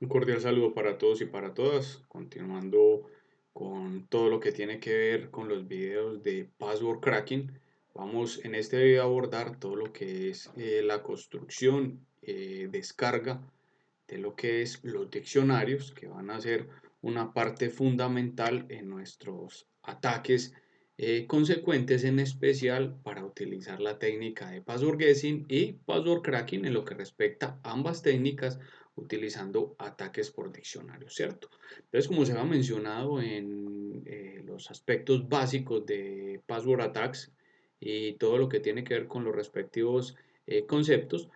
Un cordial saludo para todos y para todas, continuando con todo lo que tiene que ver con los videos de password cracking. Vamos en este video a abordar todo lo que es la construcción, descarga de lo que es los diccionarios, que van a ser una parte fundamental en nuestros ataques consecuentes, en especial para utilizar la técnica de password guessing y password cracking en lo que respecta a ambas técnicas, utilizando ataques por diccionario, ¿cierto? Entonces, como se ha mencionado en los aspectos básicos de password attacks y todo lo que tiene que ver con los respectivos conceptos,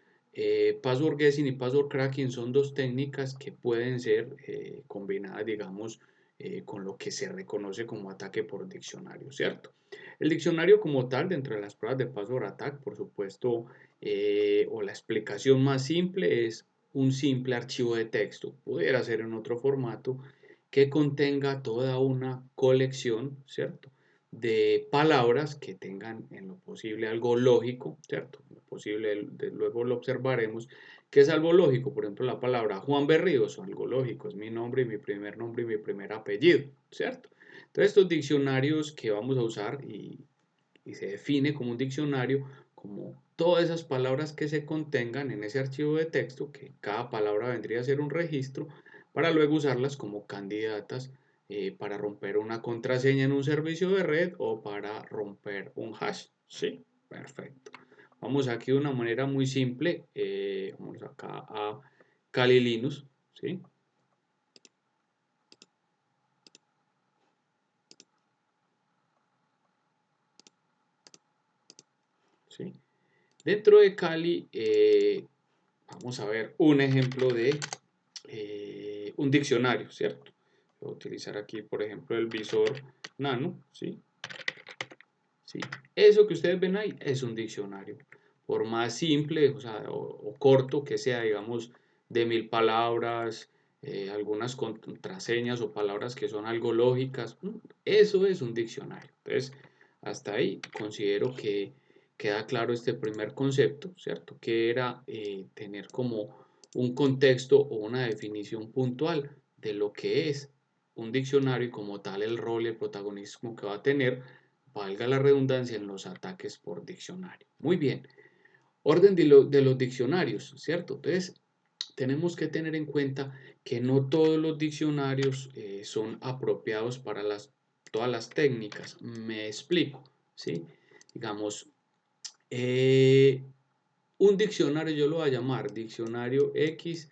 password guessing y password cracking son dos técnicas que pueden ser combinadas, digamos, con lo que se reconoce como ataque por diccionario, ¿cierto? El diccionario como tal, dentro de las pruebas de password attack, por supuesto, o la explicación más simple es un simple archivo de texto, pudiera ser en otro formato, que contenga toda una colección, ¿cierto?, de palabras que tengan en lo posible algo lógico, ¿cierto? En lo posible, luego lo observaremos, que es algo lógico. Por ejemplo, la palabra Juan Berríos, algo lógico, es mi nombre y mi primer nombre y mi primer apellido, ¿cierto? Entonces, estos diccionarios que vamos a usar y se define como un diccionario como todas esas palabras que se contengan en ese archivo de texto, que cada palabra vendría a ser un registro, para luego usarlas como candidatas para romper una contraseña en un servicio de red o para romper un hash. Sí, perfecto. Vamos aquí de una manera muy simple. Vamos acá a Kali Linux. ¿Sí? ¿Sí? Dentro de Kali vamos a ver un ejemplo de un diccionario, ¿cierto? Voy a utilizar aquí, por ejemplo, el visor nano, ¿sí? ¿Sí? Eso que ustedes ven ahí es un diccionario. Por más simple, o sea, o corto que sea, digamos, de 1000 palabras, algunas contraseñas o palabras que son algo lógicas, eso es un diccionario. Entonces, hasta ahí considero que queda claro este primer concepto, ¿cierto? Que era tener como un contexto o una definición puntual de lo que es un diccionario y como tal el rol y el protagonismo que va a tener, valga la redundancia, en los ataques por diccionario. Muy bien, orden de los diccionarios, ¿cierto? Entonces, tenemos que tener en cuenta que no todos los diccionarios son apropiados para todas las técnicas. Me explico, ¿sí? Digamos, eh, un diccionario yo lo voy a llamar diccionario X,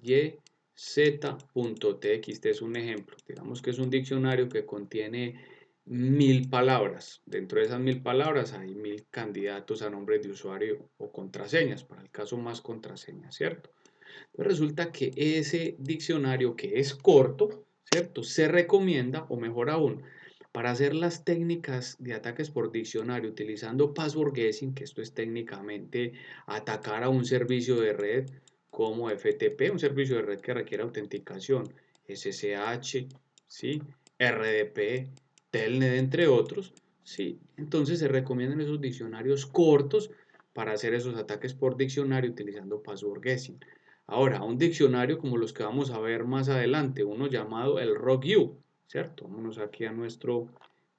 Y, Z.txt. Este es un ejemplo. Digamos que es un diccionario que contiene 1000 palabras. Dentro de esas 1000 palabras hay 1000 candidatos a nombres de usuario o contraseñas. Para el caso más contraseñas, ¿cierto? Pues resulta que ese diccionario que es corto, ¿cierto? Se recomienda, o mejor aún, para hacer las técnicas de ataques por diccionario utilizando password guessing, que esto es técnicamente atacar a un servicio de red como FTP, un servicio de red que requiere autenticación, SSH, ¿sí? RDP, Telnet, entre otros, ¿sí? Entonces se recomiendan esos diccionarios cortos para hacer esos ataques por diccionario utilizando password guessing. Ahora, un diccionario como los que vamos a ver más adelante, uno llamado el RockU, ¿cierto? Vámonos aquí a nuestro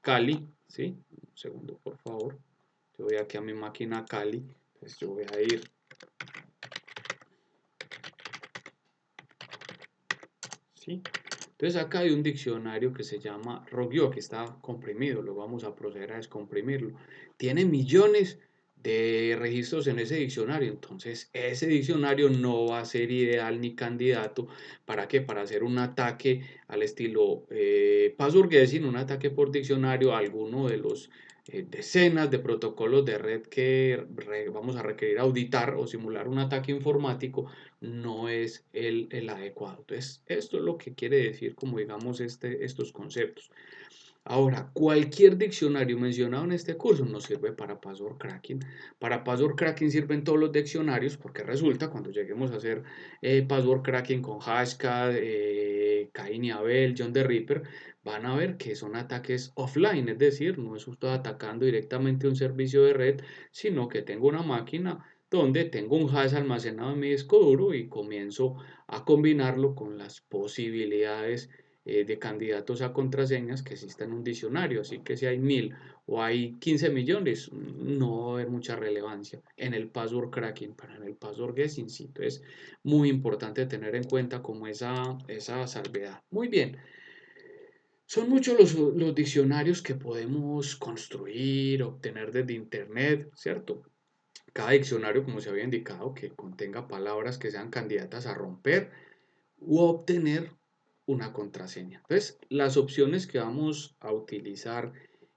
Kali, ¿sí? Un segundo, por favor. Yo voy aquí a mi máquina Kali, entonces yo voy a ir, ¿sí? Entonces acá hay un diccionario que se llama RockU, que está comprimido, lo vamos a proceder a descomprimirlo. Tiene millones de registros en ese diccionario, entonces ese diccionario no va a ser ideal ni candidato para qué, para hacer un ataque al estilo password guessing, un ataque por diccionario a alguno de los decenas de protocolos de red que vamos a requerir auditar o simular un ataque informático, no es el adecuado. Entonces, esto es lo que quiere decir, como digamos, estos conceptos. Ahora, cualquier diccionario mencionado en este curso nos sirve para password cracking. Para password cracking sirven todos los diccionarios, porque resulta cuando lleguemos a hacer password cracking con Hashcat, Cain y Abel, John the Ripper, van a ver que son ataques offline, es decir, no es usted atacando directamente un servicio de red, sino que tengo una máquina donde tengo un hash almacenado en mi disco duro y comienzo a combinarlo con las posibilidades de candidatos a contraseñas que existen en un diccionario. Así que si hay 1000 o hay 15 millones, no va a haber mucha relevancia en el password cracking, pero en el password guessing sí. Entonces, muy importante tener en cuenta como esa salvedad. Muy bien. Son muchos los diccionarios que podemos construir, obtener desde Internet, ¿cierto? Cada diccionario, como se había indicado, que contenga palabras que sean candidatas a romper u obtener una contraseña. Entonces, las opciones que vamos a utilizar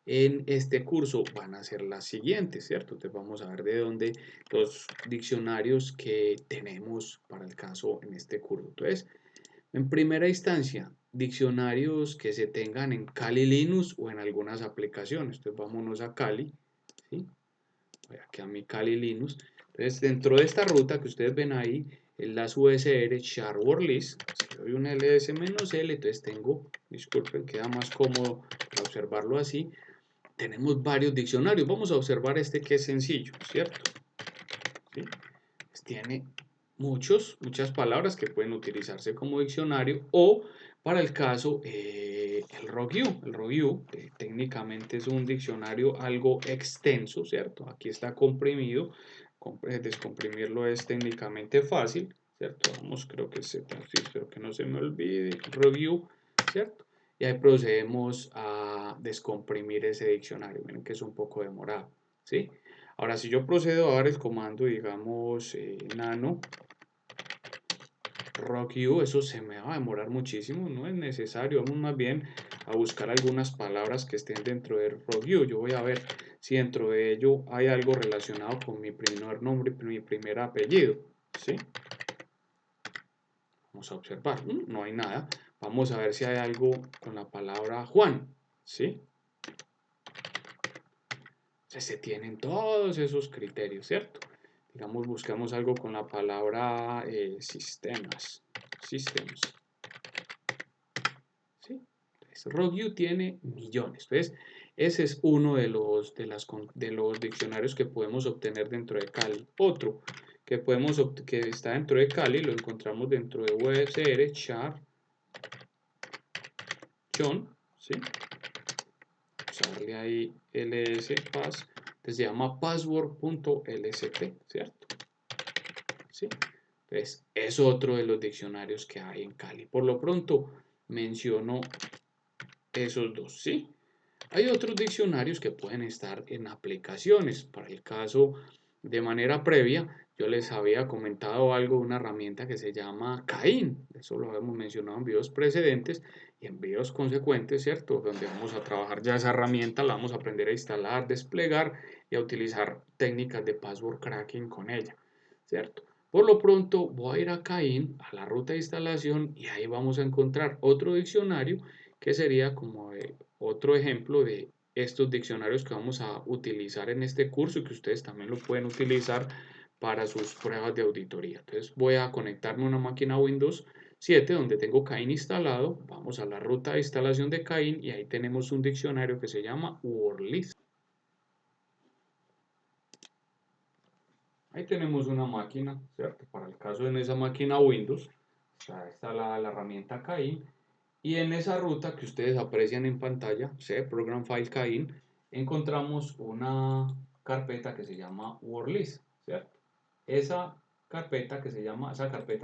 en este curso van a ser las siguientes, ¿cierto? Entonces, vamos a ver de dónde los diccionarios que tenemos para el caso en este curso. Entonces, en primera instancia, diccionarios que se tengan en Kali Linux o en algunas aplicaciones. Entonces, vámonos a Kali, ¿sí? Voy aquí a mi Kali Linux. Entonces, dentro de esta ruta que ustedes ven ahí, en las USR char word list, si doy un ls-l, entonces tengo, disculpen, queda más cómodo para observarlo así, tenemos varios diccionarios. Vamos a observar este que es sencillo, ¿cierto? ¿Sí? Pues tiene muchas palabras que pueden utilizarse como diccionario o para el caso el ROGU. El ROGU técnicamente es un diccionario algo extenso, ¿cierto? Aquí está comprimido. Descomprimirlo es técnicamente fácil, ¿cierto? Vamos, creo que espero que no se me olvide. ROGU, ¿cierto? Y ahí procedemos a descomprimir ese diccionario. Miren que es un poco demorado, ¿sí? Ahora, si yo procedo a dar el comando, digamos, nano ROGU, eso se me va a demorar muchísimo, no es necesario. Vamos más bien a buscar algunas palabras que estén dentro de ROGU. Yo voy a ver si dentro de ello hay algo relacionado con mi primer nombre y mi primer apellido, ¿sí? Vamos a observar, no hay nada. Vamos a ver si hay algo con la palabra Juan, ¿sí? Se tienen todos esos criterios, ¿cierto? Digamos, buscamos algo con la palabra sistemas. Sistems. ¿Sí? Entonces, ROGU tiene millones. Entonces, ese es uno de los diccionarios que podemos obtener dentro de Kali. Otro que está dentro de Kali lo encontramos dentro de USR, char, John, ¿sí? Vamos a darle ahí ls pass, que se llama password.lst, ¿cierto? ¿Sí? Entonces, es otro de los diccionarios que hay en Kali. Por lo pronto, menciono esos dos, ¿sí? Hay otros diccionarios que pueden estar en aplicaciones. Para el caso, de manera previa, yo les había comentado algo de una herramienta que se llama Cain. Eso lo hemos mencionado en videos precedentes y en videos consecuentes, ¿cierto? Donde vamos a trabajar ya esa herramienta, la vamos a aprender a instalar, desplegar y a utilizar técnicas de password cracking con ella, ¿cierto? Por lo pronto voy a ir a Cain, a la ruta de instalación, y ahí vamos a encontrar otro diccionario que sería como otro ejemplo de estos diccionarios que vamos a utilizar en este curso y que ustedes también lo pueden utilizar para sus pruebas de auditoría. Entonces voy a conectarme a una máquina Windows 7 donde tengo Cain instalado. Vamos a la ruta de instalación de Cain y ahí tenemos un diccionario que se llama WordList. Ahí tenemos una máquina, ¿cierto? Para el caso en esa máquina Windows, está la herramienta Cain. Y en esa ruta que ustedes aprecian en pantalla, Program File Cain, encontramos una carpeta que se llama WordList, ¿cierto? Esa carpeta,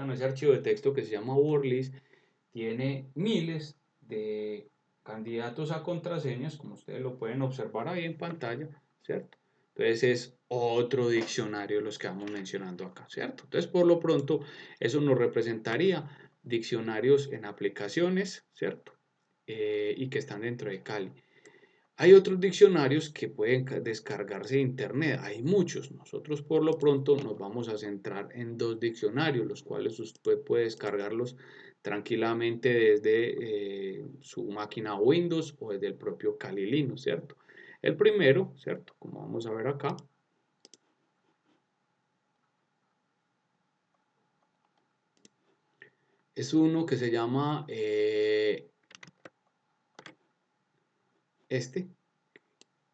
no, ese archivo de texto que se llama WordList, tiene miles de candidatos a contraseñas, como ustedes lo pueden observar ahí en pantalla, ¿cierto? Entonces es otro diccionario los que vamos mencionando acá, ¿cierto? Entonces por lo pronto eso nos representaría diccionarios en aplicaciones, ¿cierto? Y que están dentro de Kali. Hay otros diccionarios que pueden descargarse de internet, hay muchos. Nosotros por lo pronto nos vamos a centrar en dos diccionarios, los cuales usted puede descargarlos tranquilamente desde su máquina Windows o desde el propio Kali Linux, ¿cierto? El primero, ¿cierto? Como vamos a ver acá, es uno que se llama este,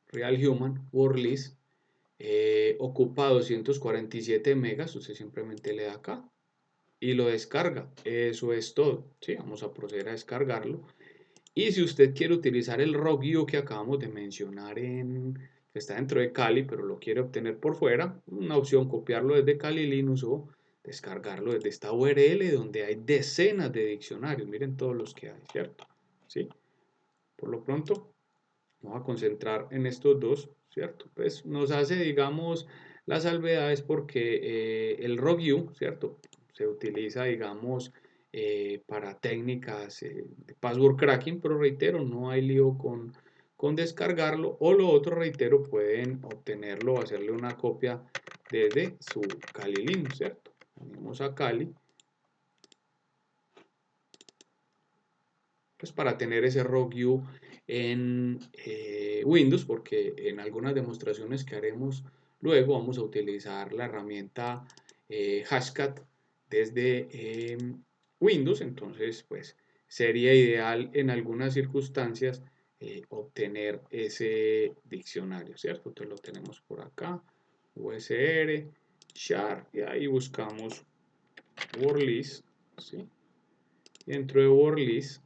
Real Human WordList. ocupa 247 megas, usted simplemente le da acá y lo descarga. Eso es todo, ¿sí? Vamos a proceder a descargarlo. Y si usted quiere utilizar el ROGU que acabamos de mencionar que está dentro de Kali, pero lo quiere obtener por fuera, una opción copiarlo desde Kali Linux o descargarlo desde esta URL donde hay decenas de diccionarios. Miren todos los que hay, ¿cierto? ¿Sí? Por lo pronto, vamos a concentrar en estos dos, ¿cierto? Pues nos hace, digamos, las salvedades porque el ROGU, ¿cierto? Se utiliza, digamos, para técnicas de password cracking, pero reitero, no hay lío con descargarlo. O lo otro, reitero, pueden obtenerlo o hacerle una copia desde su Kali Linux, ¿cierto? Venimos a Kali. Pues para tener ese ROGU en Windows, porque en algunas demostraciones que haremos luego vamos a utilizar la herramienta Hashcat desde Windows, entonces pues sería ideal en algunas circunstancias obtener ese diccionario, ¿cierto? Entonces lo tenemos por acá, USR, char, y ahí buscamos WordList, ¿sí? Y dentro de WordList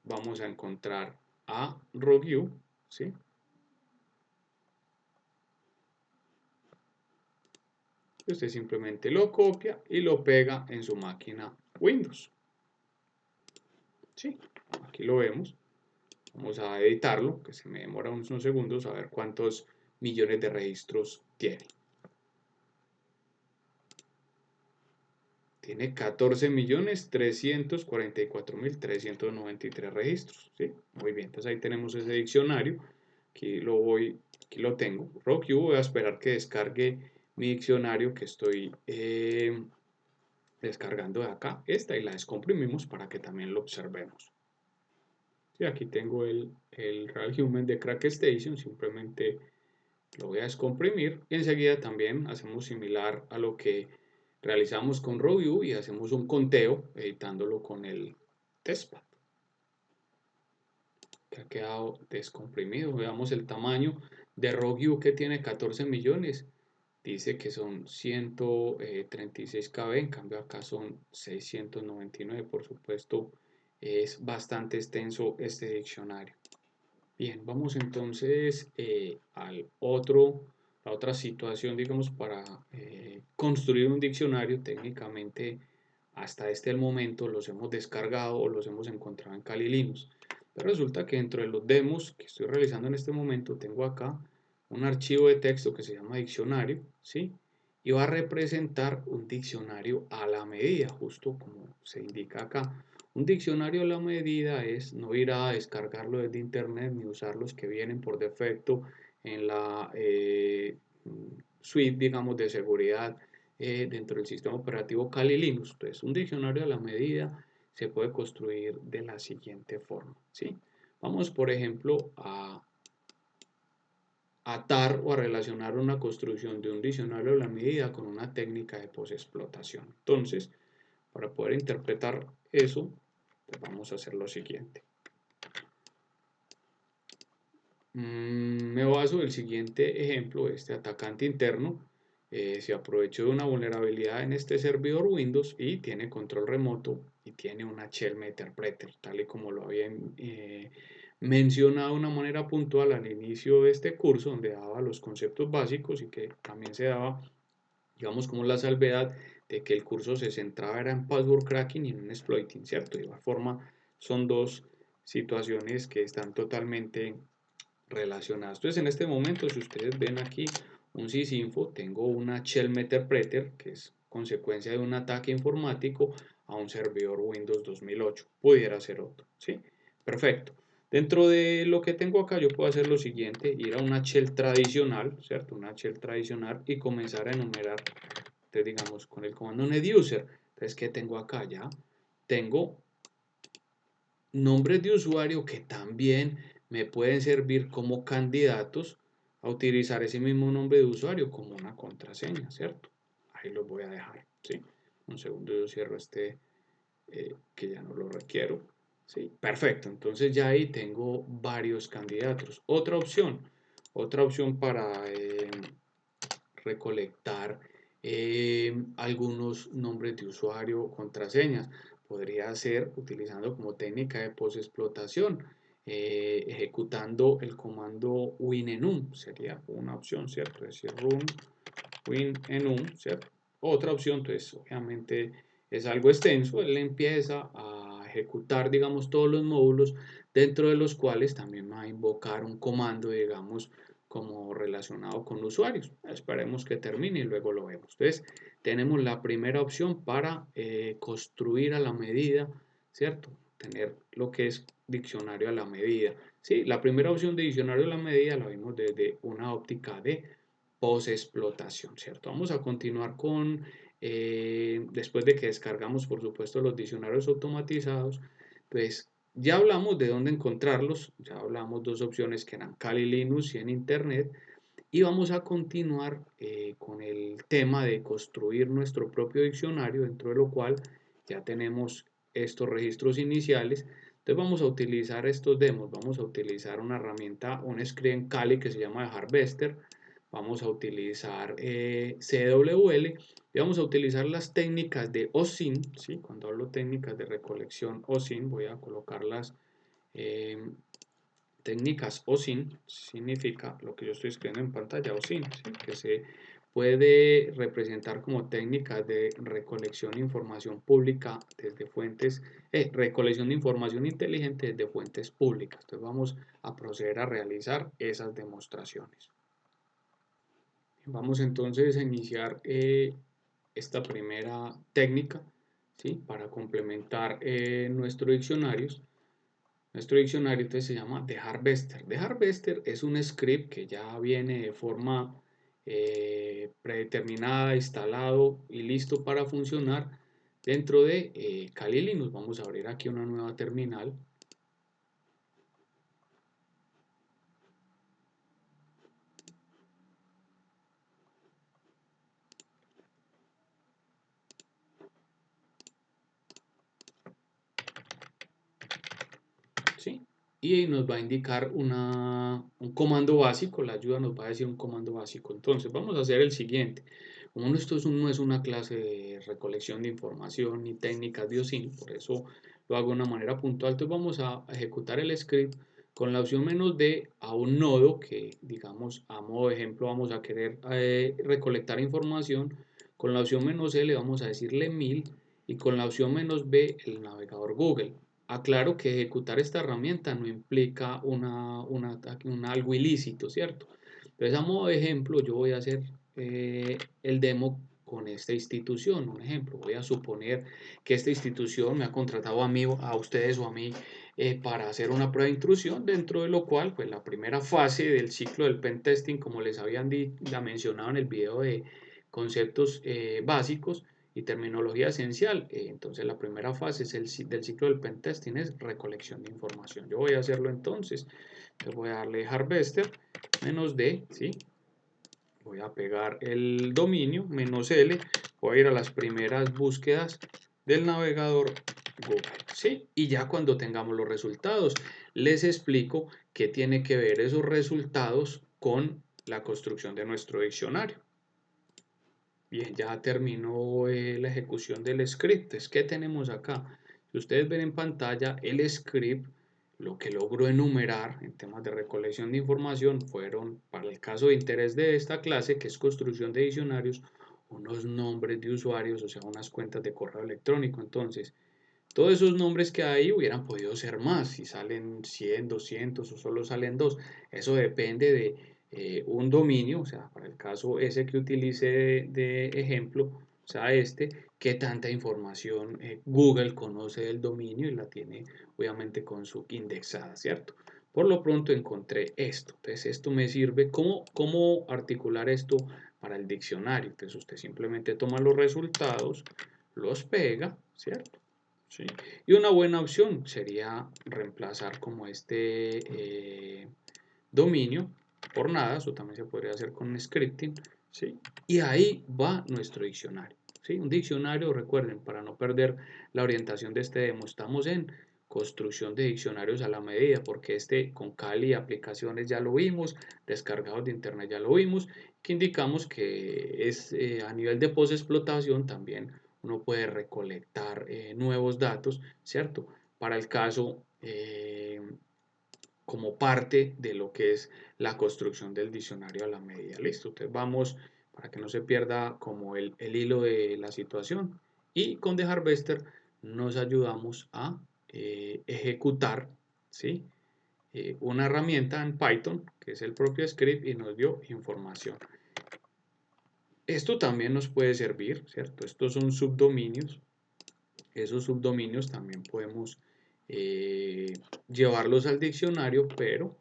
vamos a encontrar a ROGU, ¿sí? Usted simplemente lo copia y lo pega en su máquina Windows. ¿Sí? Aquí lo vemos. Vamos a editarlo, que se me demora unos segundos a ver cuántos millones de registros tiene. Tiene 14.344.393 registros. ¿Sí? Muy bien, entonces ahí tenemos ese diccionario. Aquí lo tengo. ROGU, voy a esperar que descargue mi diccionario que estoy descargando de acá. Esta y la descomprimimos para que también lo observemos. Sí, aquí tengo el Real Human de CrackStation. Simplemente lo voy a descomprimir y enseguida también hacemos similar a lo que realizamos con ROGU y hacemos un conteo editándolo con el testpad que ha quedado descomprimido. Veamos el tamaño de ROGU que tiene 14 millones. Dice que son 136 KB, en cambio acá son 699. Por supuesto, es bastante extenso este diccionario. Bien, vamos entonces la otra situación, digamos, para construir un diccionario. Técnicamente, hasta el momento los hemos descargado o los hemos encontrado en Kali Linux. Pero resulta que dentro de los demos que estoy realizando en este momento, tengo acá un archivo de texto que se llama diccionario, ¿sí? Y va a representar un diccionario a la medida, justo como se indica acá. Un diccionario a la medida es no ir a descargarlo desde internet ni usar los que vienen por defecto en la suite, digamos, de seguridad dentro del sistema operativo Kali Linux. Entonces, un diccionario a la medida se puede construir de la siguiente forma, ¿sí? Vamos, por ejemplo, a atar o a relacionar una construcción de un diccionario a la medida con una técnica de posexplotación. Entonces, para poder interpretar eso, pues vamos a hacer lo siguiente. Me baso del siguiente ejemplo. Este atacante interno se aprovechó de una vulnerabilidad en este servidor Windows y tiene control remoto y tiene una shell interpreter, tal y como lo había mencionado de una manera puntual al inicio de este curso, donde daba los conceptos básicos y que también se daba, digamos, como la salvedad de que el curso se centraba era en password cracking y en exploiting, ¿cierto? De igual forma, son dos situaciones que están totalmente relacionadas. Entonces, en este momento, si ustedes ven aquí un sysinfo, tengo una shell interpreter, que es consecuencia de un ataque informático a un servidor Windows 2008. Pudiera ser otro, ¿sí? Perfecto. Dentro de lo que tengo acá, yo puedo hacer lo siguiente, ir a una shell tradicional, ¿cierto? Una shell tradicional y comenzar a enumerar, entonces, digamos, con el comando netuser. Entonces, ¿qué tengo acá ya? Tengo nombres de usuario que también me pueden servir como candidatos a utilizar ese mismo nombre de usuario como una contraseña, ¿cierto? Ahí lo voy a dejar, ¿sí? Un segundo, yo cierro este que ya no lo requiero, ¿sí? Perfecto, entonces ya ahí tengo varios candidatos. Otra opción para recolectar algunos nombres de usuario, contraseñas. Podría ser utilizando como técnica de postexplotación, ejecutando el comando winenum, sería una opción, ¿cierto? Es decir, run winenum, ¿cierto? Otra opción, entonces, obviamente es algo extenso, él empieza a ejecutar, digamos, todos los módulos, dentro de los cuales también va a invocar un comando, digamos, como relacionado con usuarios. Esperemos que termine y luego lo vemos. Entonces, tenemos la primera opción para construir a la medida, ¿cierto? Tener lo que es diccionario a la medida. Sí, la primera opción de diccionario a la medida la vimos desde una óptica de postexplotación, ¿cierto? Vamos a continuar con, después de que descargamos, por supuesto, los diccionarios automatizados, pues ya hablamos de dónde encontrarlos, ya hablamos dos opciones que eran Kali Linux y en Internet, y vamos a continuar con el tema de construir nuestro propio diccionario, dentro de lo cual ya tenemos estos registros iniciales. Entonces vamos a utilizar estos demos, vamos a utilizar una herramienta, un script en Kali que se llama Harvester, vamos a utilizar CWL y vamos a utilizar las técnicas de OSINT, ¿sí? Cuando hablo técnicas de recolección OSINT, voy a colocarlas técnicas OSINT, significa lo que yo estoy escribiendo en pantalla, OSINT, ¿sí? Que se puede representar como técnicas de recolección de información pública desde fuentes, recolección de información inteligente desde fuentes públicas. Entonces vamos a proceder a realizar esas demostraciones. Vamos entonces a iniciar esta primera técnica, ¿sí? Para complementar nuestro diccionario. Nuestro diccionario entonces se llama The Harvester. The Harvester es un script que ya viene de forma predeterminada, instalado y listo para funcionar dentro de Kali Linux. Vamos a abrir aquí una nueva terminal. ¿Sí? Y nos va a indicar un comando básico, la ayuda nos va a decir un comando básico. Entonces vamos a hacer el siguiente. Como esto no es una clase de recolección de información ni técnicas de OSINT, por eso lo hago de una manera puntual. Entonces vamos a ejecutar el script con la opción "-d" a un nodo que, digamos, a modo de ejemplo vamos a querer recolectar información. Con la opción "-l" vamos a decirle 1000 y con la opción "-b" el navegador Google. Aclaro que ejecutar esta herramienta no implica algo ilícito, ¿cierto? Entonces, a modo de ejemplo, yo voy a hacer el demo con esta institución. Un ejemplo, voy a suponer que esta institución me ha contratado a mí, a ustedes o a mí para hacer una prueba de intrusión, dentro de lo cual, pues la primera fase del ciclo del pentesting, como les habían mencionado en el video de conceptos básicos y terminología esencial. Entonces la primera fase es del ciclo del pentesting, es recolección de información. Yo voy a hacerlo entonces. Voy a darle Harvester "-d", ¿sí? Voy a pegar el dominio "-l", voy a ir a las primeras búsquedas del navegador Google, ¿sí? Y ya cuando tengamos los resultados, les explico qué tiene que ver esos resultados con la construcción de nuestro diccionario. Bien, ya terminó la ejecución del script. ¿Qué tenemos acá? Si ustedes ven en pantalla, el script, lo que logró enumerar en temas de recolección de información fueron, para el caso de interés de esta clase, que es construcción de diccionarios, unos nombres de usuarios, o sea, unas cuentas de correo electrónico. Entonces, todos esos nombres que hay hubieran podido ser más, si salen 100, 200 o solo salen 2. Eso depende de un dominio, o sea, para el caso ese que utilice de ejemplo, o sea, qué tanta información Google conoce del dominio y la tiene obviamente con su indexada, ¿cierto? Por lo pronto encontré esto. Entonces, esto me sirve. ¿Cómo articular esto para el diccionario? Entonces, usted simplemente toma los resultados, los pega, ¿cierto? ¿Sí? Y una buena opción sería reemplazar como dominio por nada, eso también se podría hacer con scripting, ¿sí? Y ahí va nuestro diccionario, ¿sí? Un diccionario, recuerden, para no perder la orientación de este demo, estamos en construcción de diccionarios a la medida, porque este con Kali aplicaciones ya lo vimos, descargados de internet ya lo vimos, que indicamos que es a nivel de post-explotación también uno puede recolectar nuevos datos, ¿cierto? Para el caso como parte de lo que es la construcción del diccionario a la medida. Listo, entonces vamos para que no se pierda como el hilo de la situación. Y con The Harvester nos ayudamos a ejecutar, ¿sí? Una herramienta en Python, que es el propio script, y nos dio información. Esto también nos puede servir, ¿cierto? Estos son subdominios. Esos subdominios también podemos llevarlos al diccionario, pero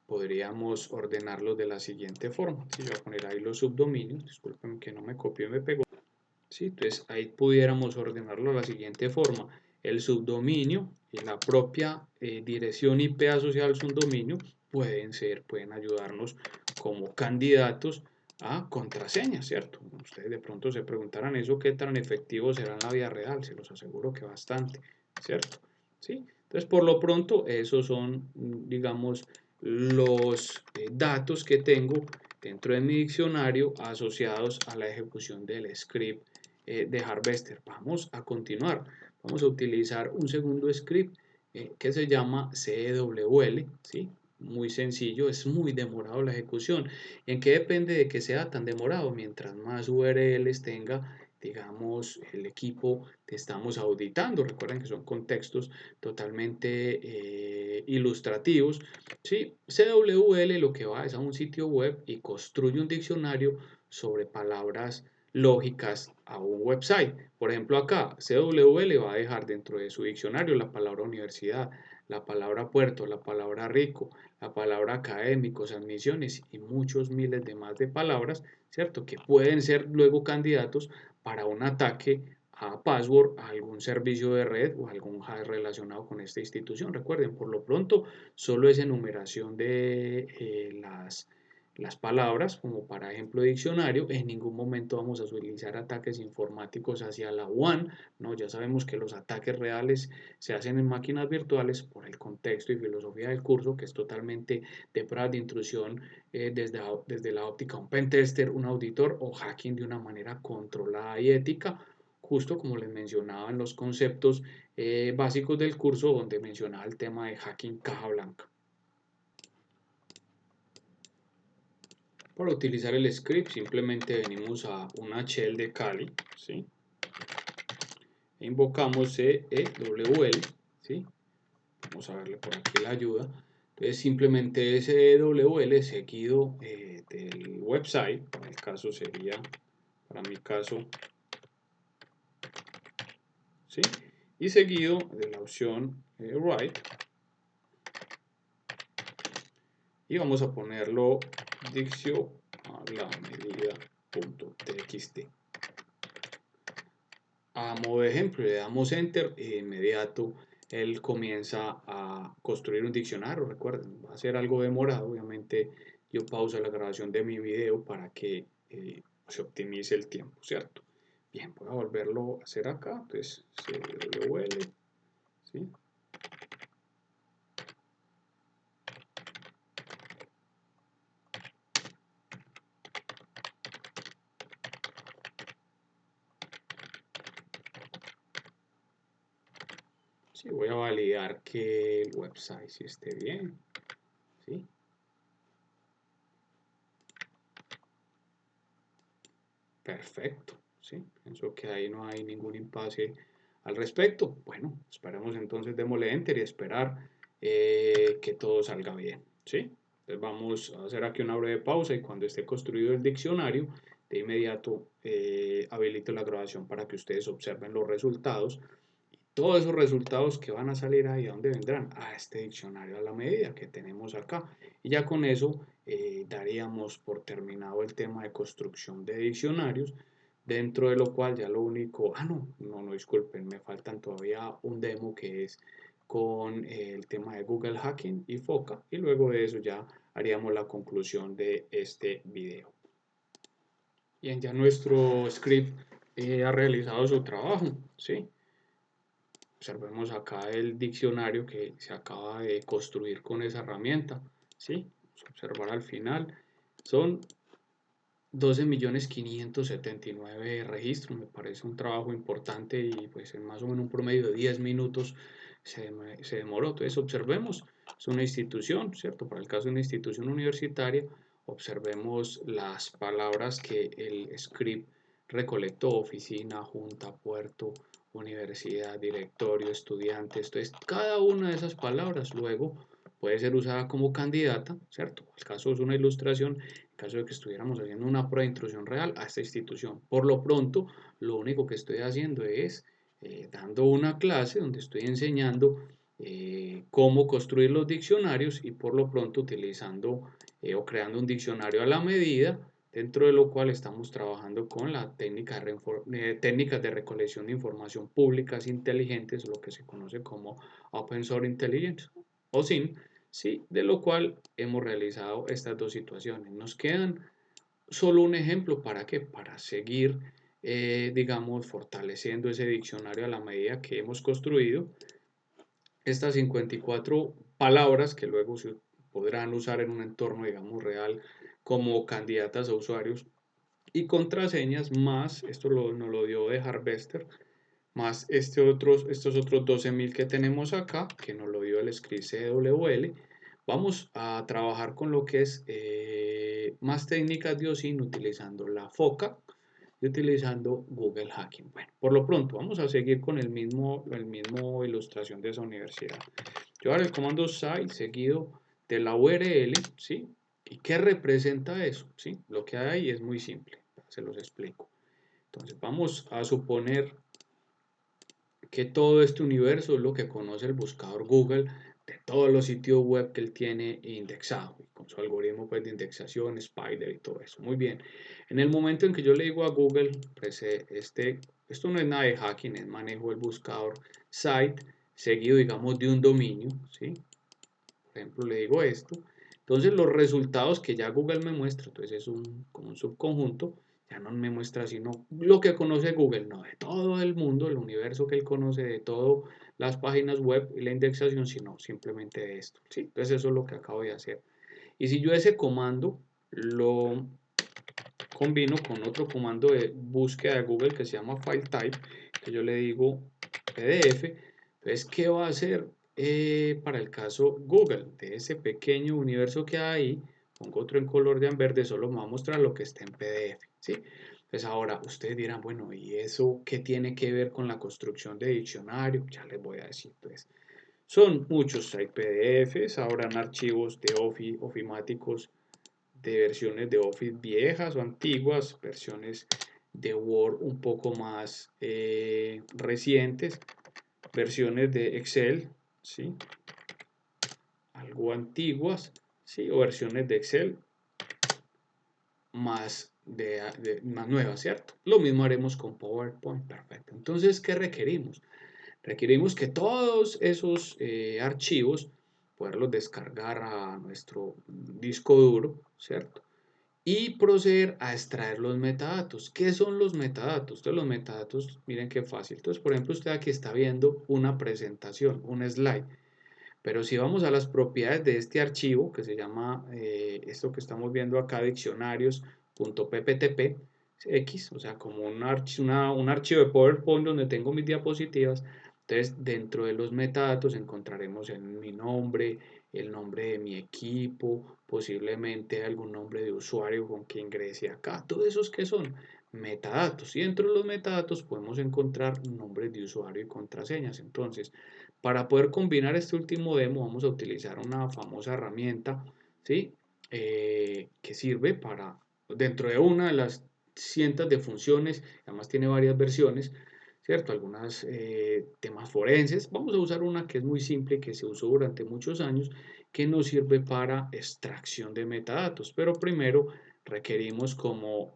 podríamos ordenarlos de la siguiente forma. Si yo voy a poner ahí los subdominios, disculpen que no me copió y me pegó. ¿Sí? Entonces ahí pudiéramos ordenarlo de la siguiente forma. El subdominio y la propia dirección IP asociada al subdominio pueden ayudarnos como candidatos a contraseñas, ¿cierto? Ustedes de pronto se preguntarán eso qué tan efectivo será en la vida real, se los aseguro que bastante, ¿cierto? ¿Sí? Entonces, por lo pronto, esos son, digamos, los datos que tengo dentro de mi diccionario asociados a la ejecución del script de Harvester. Vamos a continuar. Vamos a utilizar un segundo script que se llama CWL, ¿sí? Muy sencillo, es muy demorado la ejecución. ¿En qué depende de que sea tan demorado? Mientras más URLs tenga, digamos, el equipo que estamos auditando. Recuerden que son contextos totalmente ilustrativos. ¿Sí? CWL lo que va es a un sitio web y construye un diccionario sobre palabras lógicas a un website. Por ejemplo, acá CWL va a dejar dentro de su diccionario la palabra universidad, la palabra puerto, la palabra rico, la palabra académicos, admisiones y muchos miles de más de palabras, ¿cierto? Que pueden ser luego candidatos para un ataque a password, a algún servicio de red o algún hack relacionado con esta institución. Recuerden, por lo pronto, solo es enumeración de las palabras, como para ejemplo diccionario. En ningún momento vamos a utilizar ataques informáticos hacia la WAN, ¿no? Ya sabemos que los ataques reales se hacen en máquinas virtuales por el contexto y filosofía del curso, que es totalmente de pruebas de intrusión desde la óptica un pentester, un auditor o hacking de una manera controlada y ética, justo como les mencionaba en los conceptos básicos del curso, donde mencionaba el tema de hacking caja blanca. Para utilizar el script simplemente venimos a una shell de Kali, ¿sí? Invocamos CWL, ¿sí? Vamos a verle por aquí la ayuda. Entonces simplemente CWL seguido del website, para el caso sería, para mi caso, ¿sí? Y seguido de la opción write. Y vamos a ponerlo diccio a la medida.txt. A modo de ejemplo, le damos enter y de inmediato él comienza a construir un diccionario. Recuerden, va a ser algo demorado. Obviamente yo pauso la grabación de mi video para que se optimice el tiempo, ¿cierto? Bien, voy a volverlo a hacer acá. Entonces, CWL, ¿sí? Sí, voy a validar que el website sí esté bien, ¿sí? Perfecto, ¿sí? Pienso que ahí no hay ningún impasse al respecto. Bueno, esperemos entonces, démosle enter y esperar que todo salga bien, ¿sí? Entonces vamos a hacer aquí una breve pausa y cuando esté construido el diccionario, de inmediato habilito la grabación para que ustedes observen los resultados. Todos esos resultados que van a salir ahí, ¿a dónde vendrán? A este diccionario a la medida que tenemos acá. Y ya con eso daríamos por terminado el tema de construcción de diccionarios, dentro de lo cual ya lo único, no, disculpen, me faltan todavía un demo que es con el tema de Google Hacking y Foca, y luego de eso ya haríamos la conclusión de este video. Bien, ya nuestro script ha realizado su trabajo, ¿sí? Observemos acá el diccionario que se acaba de construir con esa herramienta, ¿sí? Vamos a observar al final, son 12.579.000 registros, me parece un trabajo importante y pues en más o menos un promedio de 10 minutos se demoró. Entonces observemos, es una institución, ¿cierto? Para el caso de una institución universitaria, observemos las palabras que el script recolectó: oficina, junta, puerto, universidad, directorio, estudiantes. Entonces cada una de esas palabras luego puede ser usada como candidata, ¿cierto? El caso es una ilustración, en caso de que estuviéramos haciendo una prueba de intrusión real a esta institución. Por lo pronto, lo único que estoy haciendo es dando una clase donde estoy enseñando cómo construir los diccionarios y por lo pronto utilizando o creando un diccionario a la medida, dentro de lo cual estamos trabajando con la técnicas de recolección de información públicas inteligentes, lo que se conoce como Open Source Intelligence o SIN, ¿sí? De lo cual hemos realizado estas dos situaciones. Nos quedan solo un ejemplo, ¿para qué? Para seguir, digamos, fortaleciendo ese diccionario a la medida que hemos construido estas 54 palabras que luego se podrán usar en un entorno, digamos, real como candidatas a usuarios y contraseñas, más, esto nos lo dio de Harvester, más estos otros 12.000 que tenemos acá, que nos lo dio el script CWL. Vamos a trabajar con lo que es más técnicas de OSINT utilizando la FOCA y utilizando Google Hacking. Bueno, por lo pronto vamos a seguir con el mismo ilustración de esa universidad. Yo ahora el comando site seguido de la URL, ¿sí? ¿Y qué representa eso? ¿Sí? Lo que hay ahí es muy simple, se los explico. Entonces vamos a suponer que todo este universo es lo que conoce el buscador Google de todos los sitios web que él tiene indexado, con su algoritmo pues, de indexación, Spider y todo eso. Muy bien. En el momento en que yo le digo a Google, pues, esto no es nada de hacking, es manejo del buscador site seguido, digamos, de un dominio, ¿sí? Por ejemplo, le digo esto. Entonces, los resultados que ya Google me muestra, entonces es como un subconjunto, ya no me muestra sino lo que conoce Google, no de todo el mundo, el universo que él conoce, de todas las páginas web y la indexación, sino simplemente de esto, ¿sí? Entonces, eso es lo que acabo de hacer. Y si yo ese comando lo combino con otro comando de búsqueda de Google que se llama file type, que yo le digo PDF, entonces, ¿qué va a hacer para el caso Google? De ese pequeño universo que hay ahí, pongo otro en color de verde, solo me va a mostrar lo que está en PDF, ¿sí? Entonces ahora ustedes dirán, bueno, ¿y eso qué tiene que ver con la construcción de diccionario? Ya les voy a decir, pues. Son muchos, hay PDFs, habrán archivos de ofimáticos de versiones de Office viejas o antiguas, versiones de Word un poco más recientes, versiones de Excel, ¿sí? Algo antiguas, ¿sí? O versiones de Excel más, más nuevas, ¿cierto? Lo mismo haremos con PowerPoint, perfecto. Entonces, ¿qué requerimos? Requerimos que todos esos archivos poderlos descargar a nuestro disco duro, ¿cierto? Y proceder a extraer los metadatos. ¿Qué son los metadatos? Entonces los metadatos, miren qué fácil. Entonces, por ejemplo, usted aquí está viendo una presentación, un slide. Pero si vamos a las propiedades de este archivo, que se llama, esto que estamos viendo acá, diccionarios.pptp, X, o sea, como un archivo de PowerPoint donde tengo mis diapositivas. Entonces, dentro de los metadatos encontraremos mi nombre, el nombre de mi equipo, posiblemente algún nombre de usuario con que ingrese acá. Todos esos que son metadatos. Y dentro de los metadatos podemos encontrar nombres de usuario y contraseñas. Entonces, para poder combinar este último demo vamos a utilizar una famosa herramienta, ¿sí? Que sirve para, dentro de una de las cientos de funciones, además tiene varias versiones, ¿cierto? Algunas temas forenses. Vamos a usar una que es muy simple, que se usó durante muchos años, que nos sirve para extracción de metadatos. Pero primero requerimos como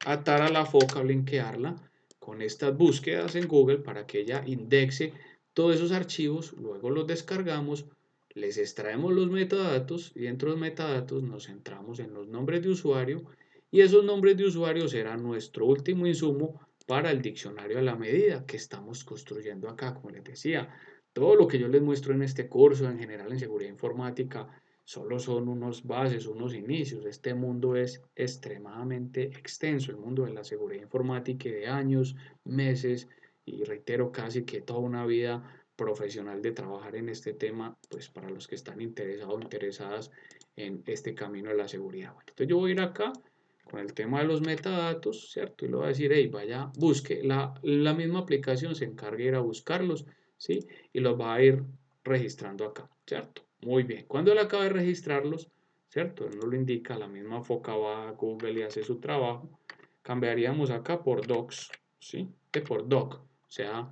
atar a la foca o linkearla con estas búsquedas en Google para que ella indexe todos esos archivos, luego los descargamos, les extraemos los metadatos y dentro de los metadatos nos centramos en los nombres de usuario y esos nombres de usuario serán nuestro último insumo para el diccionario a la medida que estamos construyendo acá. Como les decía, todo lo que yo les muestro en este curso, en general en seguridad informática, solo son unos bases, unos inicios. Este mundo es extremadamente extenso, el mundo de la seguridad informática, de años, meses y reitero casi que toda una vida profesional de trabajar en este tema, pues para los que están interesados o interesadas en este camino de la seguridad. Bueno, entonces yo voy a ir acá con el tema de los metadatos, ¿cierto? Y le voy a decir, hey, vaya, busque, la misma aplicación se encarga de ir a buscarlos, ¿sí? Y los va a ir registrando acá, ¿cierto? Muy bien. Cuando él acabe de registrarlos, ¿cierto? Él nos lo indica, la misma foca va a Google y hace su trabajo. Cambiaríamos acá por docs, ¿sí? Por doc, o sea,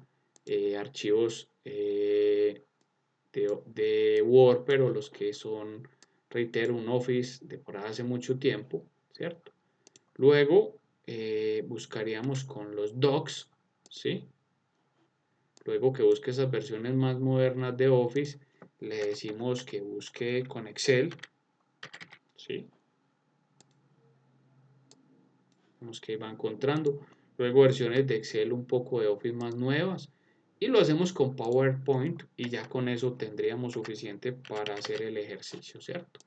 archivos de Word, pero los que son, reitero, un Office de por hace mucho tiempo, ¿cierto? Luego buscaríamos con los docs, ¿sí? Luego que busque esas versiones más modernas de Office, le decimos que busque con Excel, ¿sí? Vemos que va encontrando. Luego versiones de Excel un poco de Office más nuevas. Y lo hacemos con PowerPoint y ya con eso tendríamos suficiente para hacer el ejercicio, ¿cierto?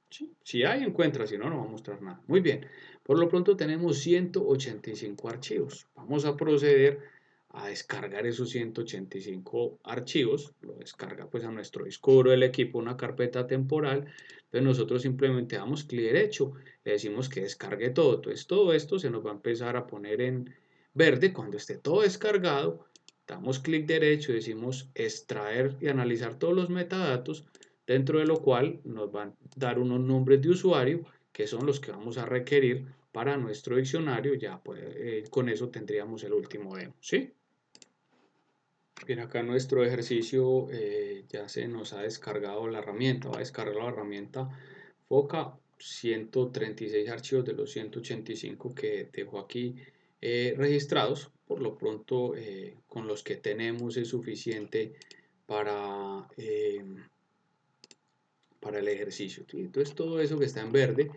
¿Sí? Si hay, encuentra, si no, no va a mostrar nada. Muy bien, por lo pronto tenemos 185 archivos. Vamos a proceder a descargar esos 185 archivos. Lo descarga pues a nuestro disco duro del equipo, una carpeta temporal. Entonces nosotros simplemente damos clic derecho, le decimos que descargue todo. Entonces todo esto se nos va a empezar a poner en verde. Cuando esté todo descargado, damos clic derecho y decimos extraer y analizar todos los metadatos, dentro de lo cual nos van a dar unos nombres de usuario que son los que vamos a requerir para nuestro diccionario. Ya pues, con eso tendríamos el último demo, ¿sí? Bien, acá nuestro ejercicio ya se nos ha descargado la herramienta, va a descargar la herramienta Foca, 136 archivos de los 185 que dejo aquí registrados. Por lo pronto, con los que tenemos es suficiente para el ejercicio, ¿sí? Entonces todo eso que está en verde,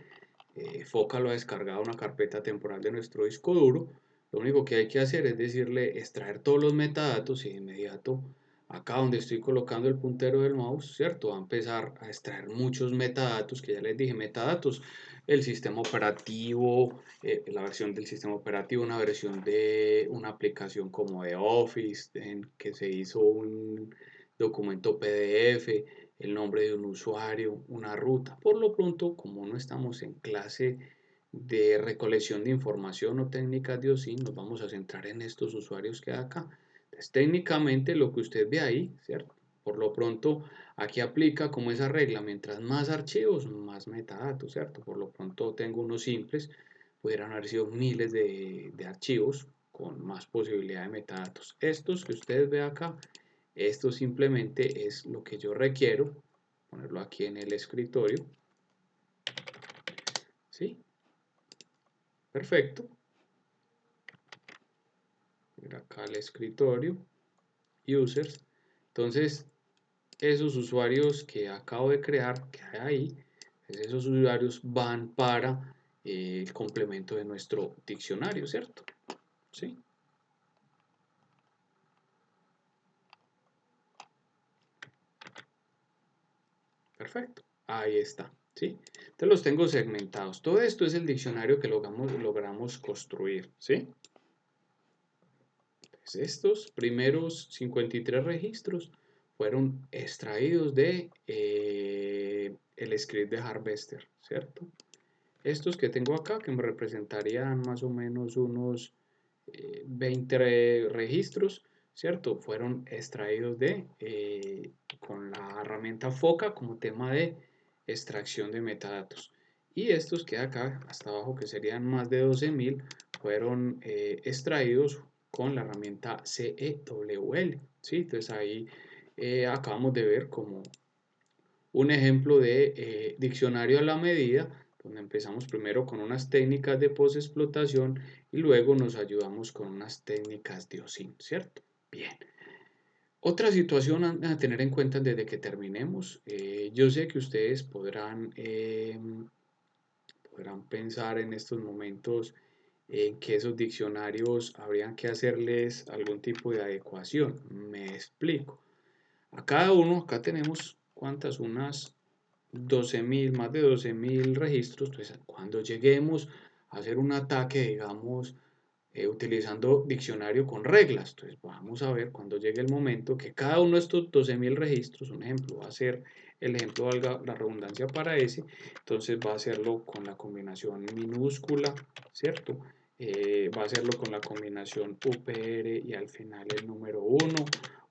Foca lo ha descargado a una carpeta temporal de nuestro disco duro. Lo único que hay que hacer es decirle extraer todos los metadatos y de inmediato acá donde estoy colocando el puntero del mouse, ¿cierto? Va a empezar a extraer muchos metadatos, que ya les dije, metadatos, el sistema operativo, la versión del sistema operativo, una versión de una aplicación como de Office, en que se hizo un documento PDF, el nombre de un usuario, una ruta. Por lo pronto, como no estamos en clase de recolección de información o técnicas de OSINT, nos vamos a centrar en estos usuarios que hay acá. Entonces, técnicamente lo que usted ve ahí, ¿cierto? Por lo pronto, aquí aplica como esa regla, mientras más archivos, más metadatos, ¿cierto? Por lo pronto tengo unos simples, pudieran haber sido miles de archivos con más posibilidad de metadatos. Estos que ustedes ven acá, esto simplemente es lo que yo requiero, ponerlo aquí en el escritorio, ¿sí? Perfecto. Ir acá al escritorio, users. Entonces, esos usuarios que acabo de crear, que hay ahí, pues esos usuarios van para el complemento de nuestro diccionario, ¿cierto? ¿Sí? Perfecto. Ahí está. ¿Sí? Entonces los tengo segmentados. Todo esto es el diccionario que logramos construir. ¿Sí? Entonces, estos primeros 53 registros fueron extraídos de el script de Harvester, ¿cierto? Estos que tengo acá, que me representarían más o menos unos 20 registros, ¿cierto? Fueron extraídos con la herramienta Foca como tema de extracción de metadatos. Y estos que acá, hasta abajo, que serían más de 12.000, fueron extraídos con la herramienta CEWL, ¿sí? Entonces ahí acabamos de ver como un ejemplo de diccionario a la medida, donde empezamos primero con unas técnicas de postexplotación y luego nos ayudamos con unas técnicas de OSINT, ¿cierto? Bien. Otra situación a tener en cuenta desde que terminemos, yo sé que ustedes podrán pensar en estos momentos en que esos diccionarios habrían que hacerles algún tipo de adecuación. Me explico. A cada uno, acá tenemos, ¿cuántas? Unas 12.000, más de 12.000 registros. Entonces, cuando lleguemos a hacer un ataque, digamos, utilizando diccionario con reglas. Entonces vamos a ver cuando llegue el momento que cada uno de estos 12.000 registros, un ejemplo va a ser el ejemplo, valga la redundancia para ese, entonces va a hacerlo con la combinación minúscula, ¿cierto? Va a hacerlo con la combinación UPR y al final el número 1,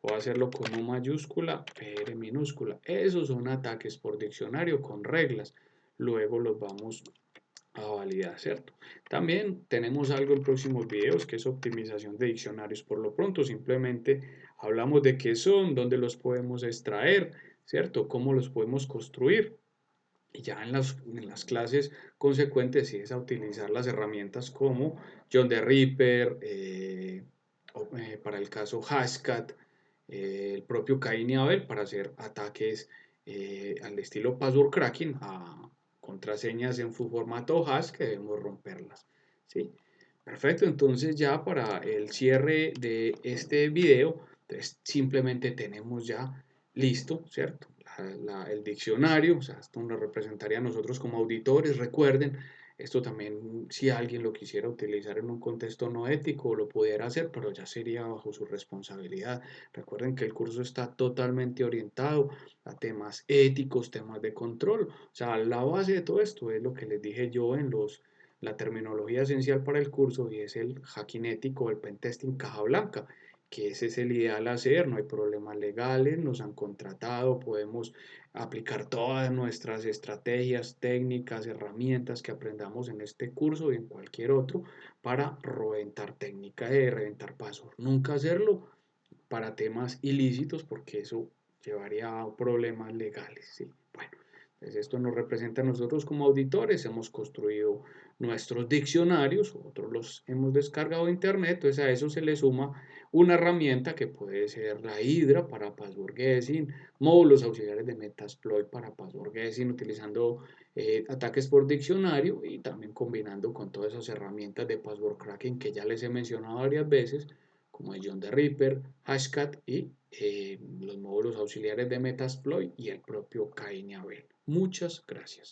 o va a hacerlo con U mayúscula, PR minúscula. Esos son ataques por diccionario con reglas. Luego los vamos a validar, ¿cierto? También tenemos algo en próximos videos que es optimización de diccionarios. Por lo pronto simplemente hablamos de qué son, dónde los podemos extraer, ¿cierto? Cómo los podemos construir. Y ya en las clases consecuentes sí es a utilizar las herramientas como John the Ripper, para el caso Hashcat, el propio Cain y Abel para hacer ataques al estilo password cracking a contraseñas en su formato hash que debemos romperlas. ¿Sí? Perfecto, entonces ya para el cierre de este video, entonces simplemente tenemos ya listo, ¿cierto? El diccionario, o sea, esto nos representaría a nosotros como auditores. Recuerden, esto también, si alguien lo quisiera utilizar en un contexto no ético, lo pudiera hacer, pero ya sería bajo su responsabilidad. Recuerden que el curso está totalmente orientado a temas éticos, temas de control. O sea, la base de todo esto es lo que les dije yo la terminología esencial para el curso y es el hacking ético, el pentesting caja blanca, que ese es el ideal a hacer, no hay problemas legales, nos han contratado, podemos aplicar todas nuestras estrategias, técnicas, herramientas que aprendamos en este curso y en cualquier otro para reventar técnica de reventar pasos. Nunca hacerlo para temas ilícitos porque eso llevaría a problemas legales. ¿Sí? Bueno, pues esto nos representa a nosotros como auditores, hemos construido nuestros diccionarios, otros los hemos descargado de internet, entonces a eso se le suma una herramienta que puede ser la Hydra para password guessing, módulos auxiliares de Metasploit para password guessing, utilizando ataques por diccionario y también combinando con todas esas herramientas de password cracking que ya les he mencionado varias veces, como el John the Ripper, Hashcat y los módulos auxiliares de Metasploit y el propio Cain y Abel. Muchas gracias.